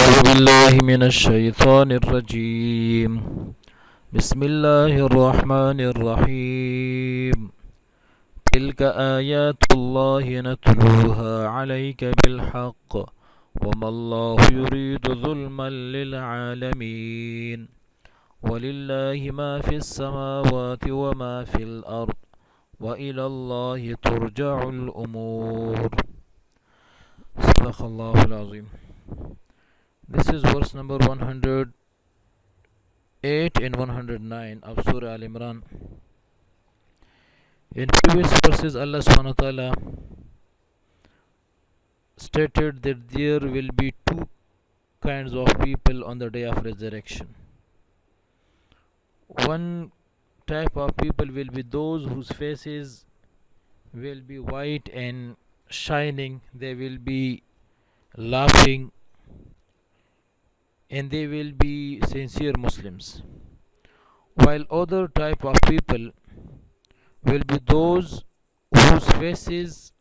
أعوذ بالله من الشيطان الرجيم. بسم الله الرحمن الرحيم. تلك آيات الله نتلوها عليك بالحق وما الله يريد ظلما للعالمين ولله ما في السماوات وما في الأرض وإلى الله ترجع الأمور. صدق الله العظيم. This is verse number 108 and 109 of Surah Al-Imran. In previous verses, Allah subhanahu wa ta'ala stated that there will be two kinds of people on the day of resurrection. One type of people will be those whose faces will be white and shining, they will be laughing, and they will be sincere Muslims. While other type of people will be those whose faces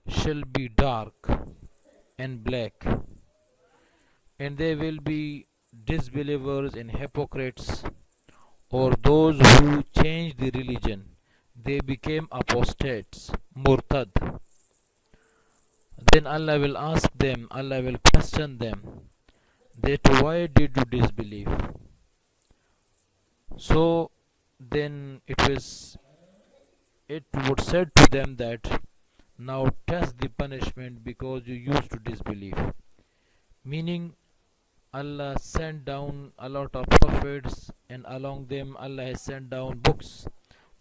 shall be dark and black, and they will be disbelievers and hypocrites, or those who changed the religion, they became apostates, murtad. Then Allah will ask them, Allah will question them, that why did you disbelieve? So then it would said to them that now test the punishment because you used to disbelieve. Meaning Allah sent down a lot of prophets, and along them Allah has sent down books,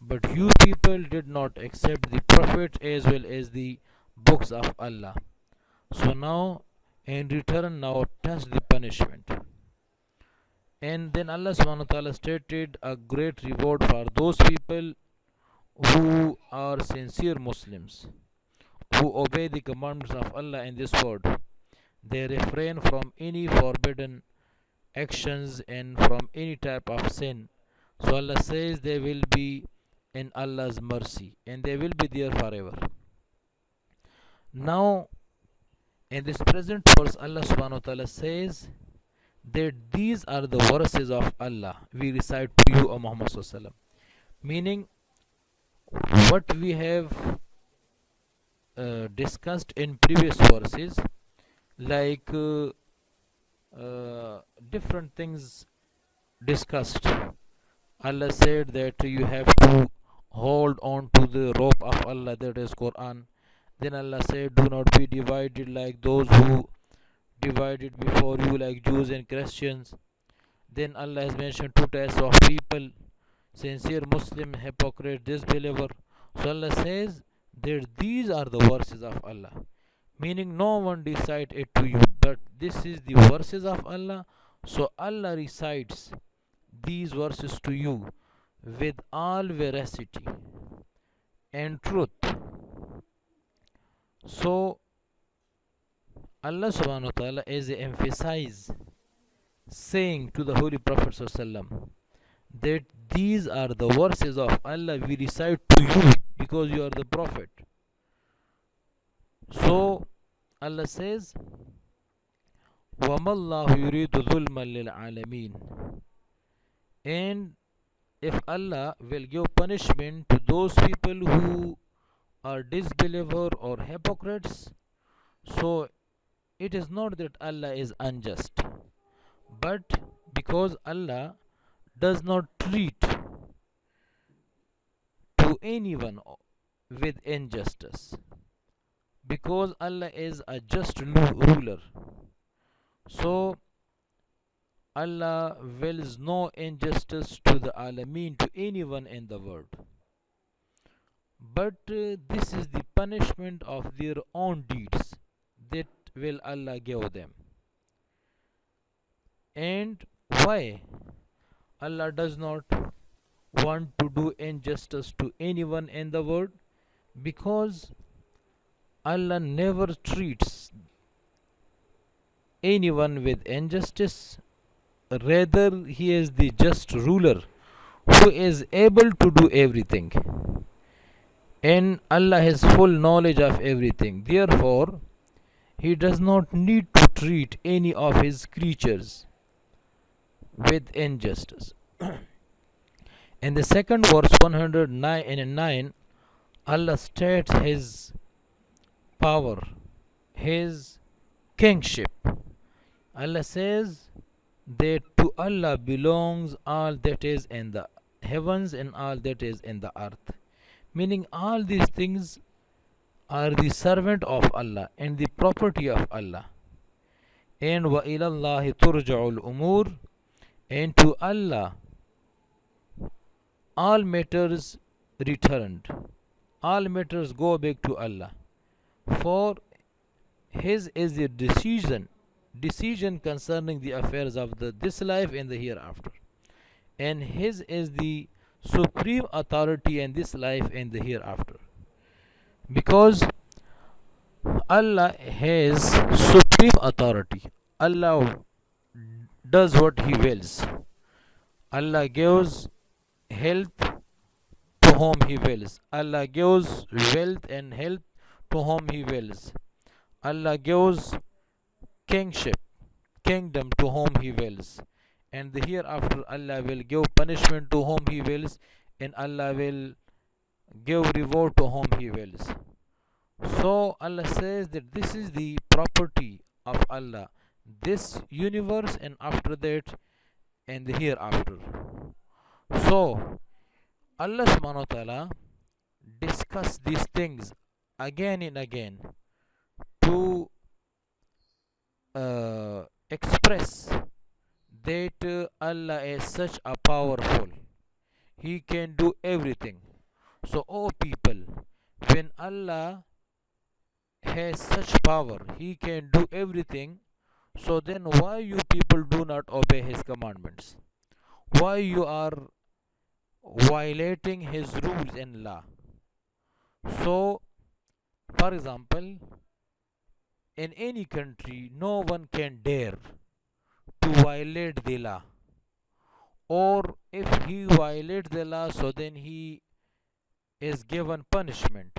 but you people did not accept the prophet as well as the books of Allah. So now in return, now test the punishment. And then Allah subhanahu wa ta'ala stated a great reward for those people who are sincere Muslims, who obey the commandments of Allah in this world. They refrain from any forbidden actions and from any type of sin. So Allah says they will be in Allah's mercy and they will be there forever. Now in this present verse, Allah subhanahu wa ta'ala says that these are the verses of Allah we recite to you, O Muhammad sallallahu alaihi wasallam. Meaning what we have discussed in previous verses, like different things discussed. Allah said that you have to hold on to the rope of Allah, that is Qur'an. Then Allah said, do not be divided like those who divided before you, like Jews and Christians. Then Allah has mentioned two types of people: sincere Muslim, hypocrite, disbeliever. So Allah says that these are the verses of Allah. Meaning no one recite it to you, but this is the verses of Allah. So Allah recites these verses to you with all veracity and truth. So Allah subhanahu wa ta'ala is emphasize saying to the Holy Prophet sallallahu that these are the verses of Allah we recite to you because you are the Prophet. So Allah says, وَمَا اللَّهُ يُرِيدُ ظُلْمًا لِلْعَالَمِينَ. And if Allah will give punishment to those people who are disbeliever or hypocrites, so it is not that Allah is unjust, but because Allah does not treat to anyone with injustice, because Allah is a just ruler. So Allah wills no injustice to the Alameen, to anyone in the world. But this is the punishment of their own deeds that will Allah give them. And why Allah does not want to do injustice to anyone in the world? Because Allah never treats anyone with injustice. Rather, He is the just ruler who is able to do everything, and Allah has full knowledge of everything. Therefore He does not need to treat any of his creatures with injustice. In the second verse 109, Allah states his power, his kingship. Allah says that to Allah belongs all that is in the heavens and all that is in the earth. Meaning all these things are the servant of Allah and the property of Allah. And wa ilallahi turja'ul umur, and to Allah all matters returned. All matters go back to Allah. For his is the decision concerning the affairs of this life and the hereafter. And his is the supreme authority in this life and the hereafter. Because Allah has supreme authority. Allah does what He wills. Allah gives health to whom He wills. Allah gives wealth and health to whom He wills. Allah gives kingship, kingdom to whom He wills. And the hereafter Allah will give punishment to whom He wills, and Allah will give reward to whom He wills. So Allah says that this is the property of Allah, this universe, and after that and the hereafter. So Allah subhanahu wa ta'ala discuss these things again and again to express that Allah is such a powerful, He can do everything. So O people, when Allah has such power, He can do everything, so then why you people do not obey His commandments? Why you are violating His rules and law? So for example, in any country no one can dare to violate the law, or if he violates the law, so then he is given punishment.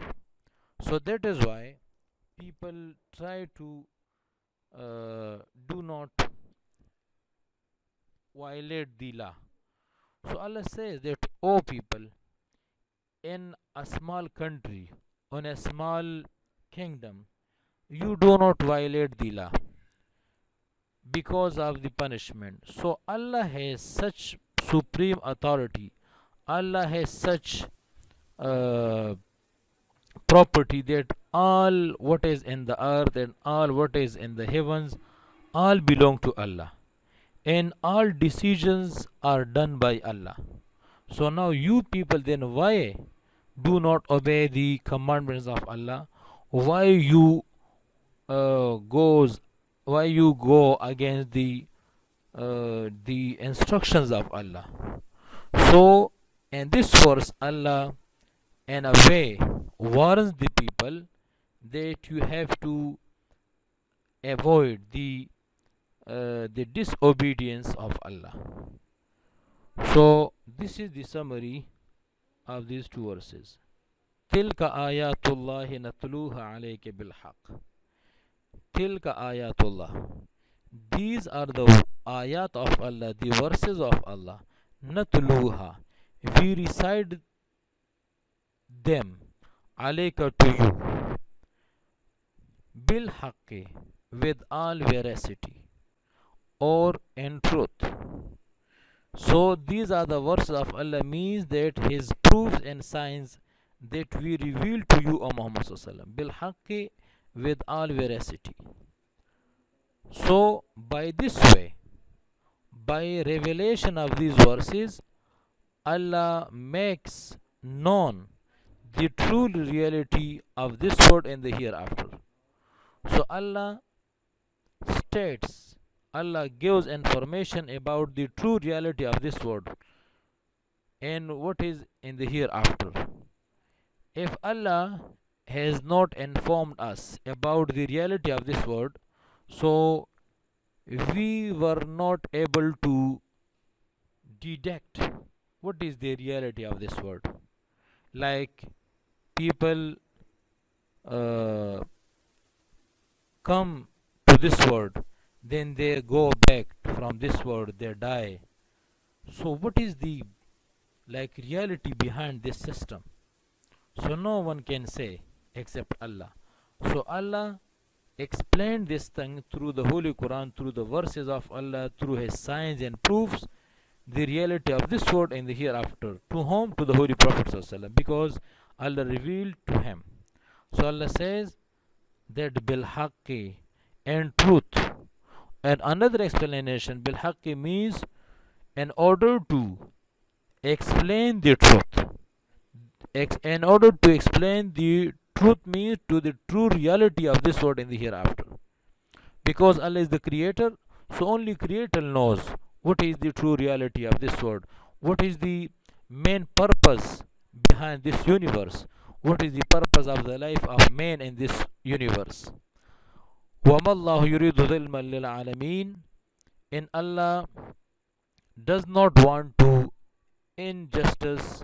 So that is why people try to do not violate the law. So Allah says that, O people, in a small country, on a small kingdom, you do not violate the law because of the punishment. So Allah has such supreme authority. Allah has such property that all what is in the earth and all what is in the heavens all belong to Allah, and all decisions are done by Allah. So now you people, then why do not obey the commandments of Allah? Why you why you go against the instructions of Allah? So in this verse Allah in a way warns the people that you have to avoid the disobedience of Allah. So this is the summary of these two verses. Tilka ayatullahi natluha alayka bilhaq. Tilka ayatullah. These are the ayat of Allah, the verses of Allah. Natluha. We recite them alayka to you. Bilhaq, with all veracity or in truth. So these are the verses of Allah, means that His proofs and signs that we reveal to you, O Muhammad sallallahu alaihi wasallam, bilhaq, with all veracity. So by this way, by revelation of these verses, Allah makes known the true reality of this world and the hereafter. So Allah states, Allah gives information about the true reality of this world and what is in the hereafter. If Allah has not informed us about the reality of this world, so we were not able to deduct what is the reality of this world. Like people come to this world, then they go back from this world, they die. So what is the reality behind this system? So no one can say except Allah. So Allah explained this thing through the Holy Quran, through the verses of Allah, through His signs and proofs, the reality of this world and the hereafter. To whom? To the Holy Prophet ﷺ, because Allah revealed to him. So Allah says that bil haqqi, and truth. And another explanation, bil haqqi means in order to explain the truth. In order to explain the truth means to the true reality of this world and the hereafter. Because Allah is the creator, so only creator knows what is the true reality of this world, what is the main purpose behind this universe, what is the purpose of the life of man in this universe. وَمَا اللَّهُ يُرِيدُ ظِلْمًا لِلْعَالَمِينَ, and Allah does not want to injustice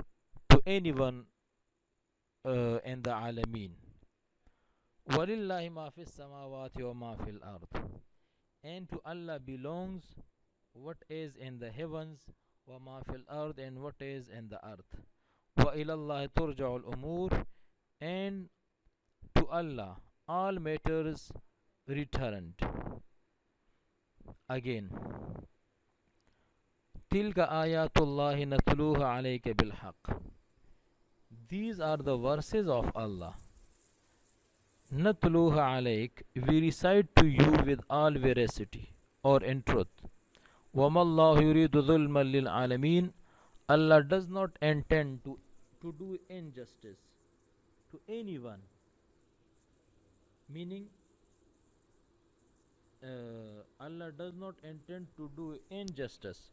to anyone in the alameen. وَلِلَّهِ مَا فِي السَّمَاوَاتِ وَمَا فِي الْأَرْضِ, and to Allah belongs what is in the heavens, وَمَا فِي الْأَرْضِ, and what is in the earth. وَإِلَى اللَّهِ تُرْجَعُ الْأُمُورِ, and to Allah all matters returned. Again, تِلْكَ آيَاتُ اللَّهِ نَتْلُوهَا عَلَيْكَ بِالْحَقِّ, these are the verses of Allah. Natluha alayk, we recite to you with all veracity or in truth. وَمَا اللَّهُ يُرِيدُ ظُلْمًا لِلْعَالَمِينَ, Allah does not intend to do injustice to anyone. Meaning, Allah does not intend to do injustice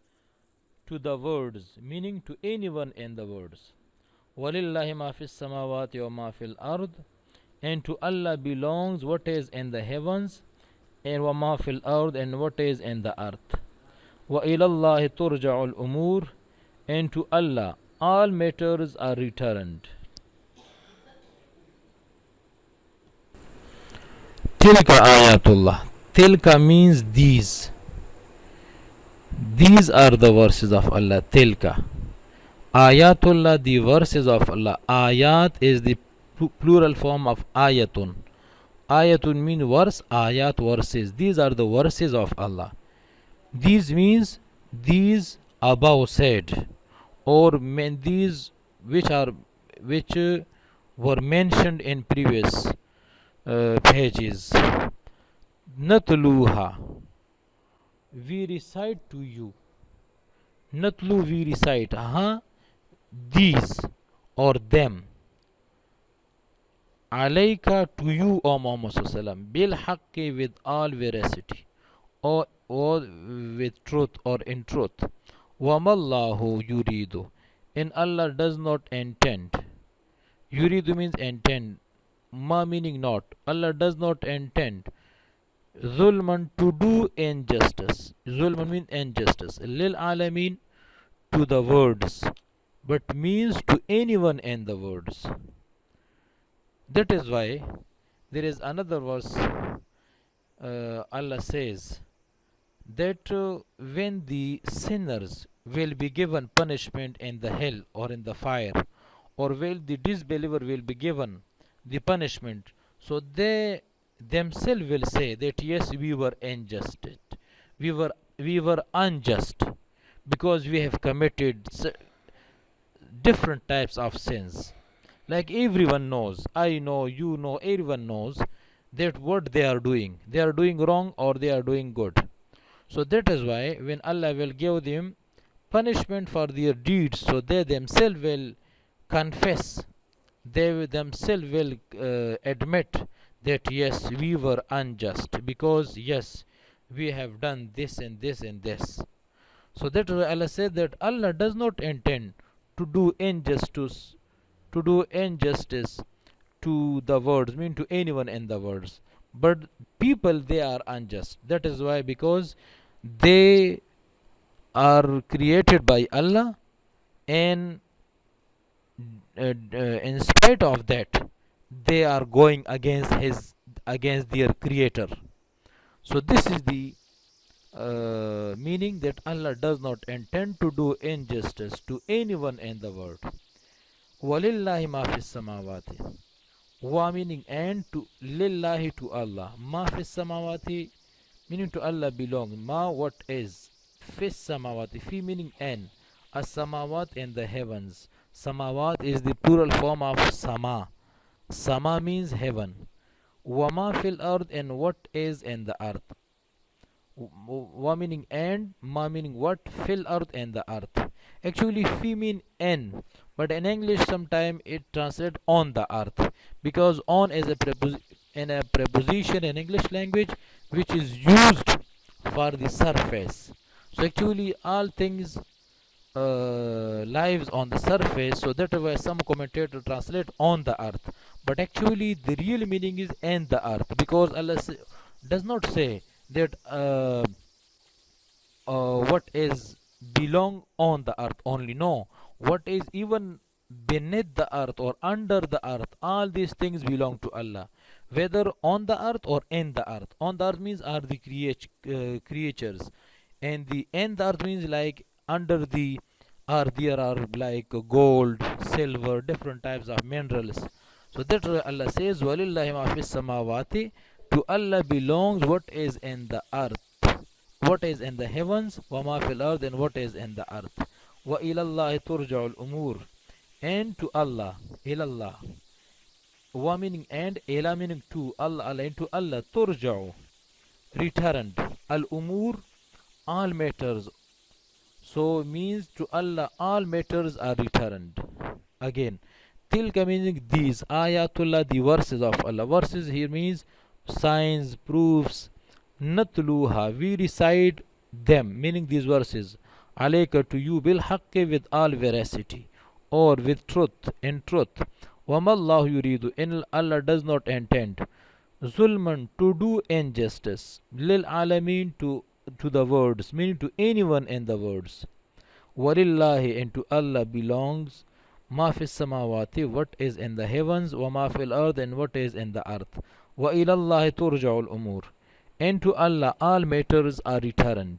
to the words, meaning to anyone in the words. وَلِلَّهِ مَا فِي السَّمَاوَاتِ وَمَا فِي الْأَرْضِ, and to Allah belongs what is in the heavens, and وَمَا فِي الْأَرْضِ, and what is in the earth. وَإِلَى اللَّهِ تُرْجَعُ الْأُمُورِ, and to Allah all matters are returned. Tilka ayatullah. Tilka means these. These are the verses of Allah. Tilka. Ayatullah, the verses of Allah. Ayat is the plural form of ayatun. Ayatun means verse, ayat verses. These are the verses of Allah. These means these above said, or these which were mentioned in previous pages. Natluha, we recite to you. Natlu, we recite. These or them. Alayka, to you, O Muhammad sallallahu, bil haqqi, with all veracity, or with truth or in truth. Wamallahu yuridu, and Allah does not intend. Yuridu means intend. Ma meaning not. Allah does not intend. Zulman, to do injustice. Zulman means injustice. Lil alamin, to the words, but means to anyone in the words. That is why there is another verse. Allah says that when the sinners will be given punishment in the hell or in the fire, or when the disbeliever will be given the punishment, so they themselves will say that yes, we were unjust, we were unjust, because we have committed different types of sins. Like everyone knows, I know, you know, everyone knows that what they are doing wrong or they are doing good. So that is why when Allah will give them punishment for their deeds, so they themselves will confess, they themselves will admit that yes, we were unjust, because yes, we have done this and this and this. So that is why Allah said that Allah does not intend to do injustice to the words, mean to anyone in the words, but people, they are unjust. That is why, because they are created by Allah, and in spite of that, they are going against against their creator. So this is the meaning that Allah does not intend to do injustice to anyone in the world. وَلِلَّهِ مَا فِي السَّمَاوَاتِ. Wa meaning and, to lillahi to Allah. Ma fis samawati meaning to Allah belong. Ma what is. Fis samawati fi meaning and. As samawat in the heavens. Samawat is the plural form of sama. Sama means heaven. Wa ma fil ard and what is in the earth. Wa meaning and, ma meaning what, fil ard and the earth. Actually fi mean n, but in English sometimes it translates on the earth, because on is a preposition in English language which is used for the surface. So actually all things lives on the surface, so that is why some commentator translate on the earth, but actually the real meaning is in the earth, because Allah does not say that what is belong on the earth only. No, what is even beneath the earth or under the earth, all these things belong to Allah, whether on the earth or in the earth. On the earth means are the creatures, and the in the earth means like under the earth there are like gold, silver, different types of minerals. So that Allah says walillahi ma fis samawati, to Allah belongs what is in the earth, what is in the heavens, wa ma fil ard and what is in the earth. Wa ilallahi turja'ul umur, and to Allah, ilallah, wa meaning and, ila meaning to Allah, and to Allah turja'u returned, al umur all matters. So means to Allah all matters are returned. Again, tilka meaning these, ayatullah the verses of Allah. Verses here means signs, proofs. Natluha we recite them, meaning these verses. Alayka to you, bil haqqi with all veracity, or with truth, in truth. Wamallahu yuridu, and Allah does not intend. Zulman to do injustice. Lil alameen to the words, meaning to anyone in the words. Walillahi, and to Allah belongs ma fis samawati what is in the heavens, wa ma fil ard and what is in the earth. Wa ilallahi turja'ul umur, and to Allah all matters are returned.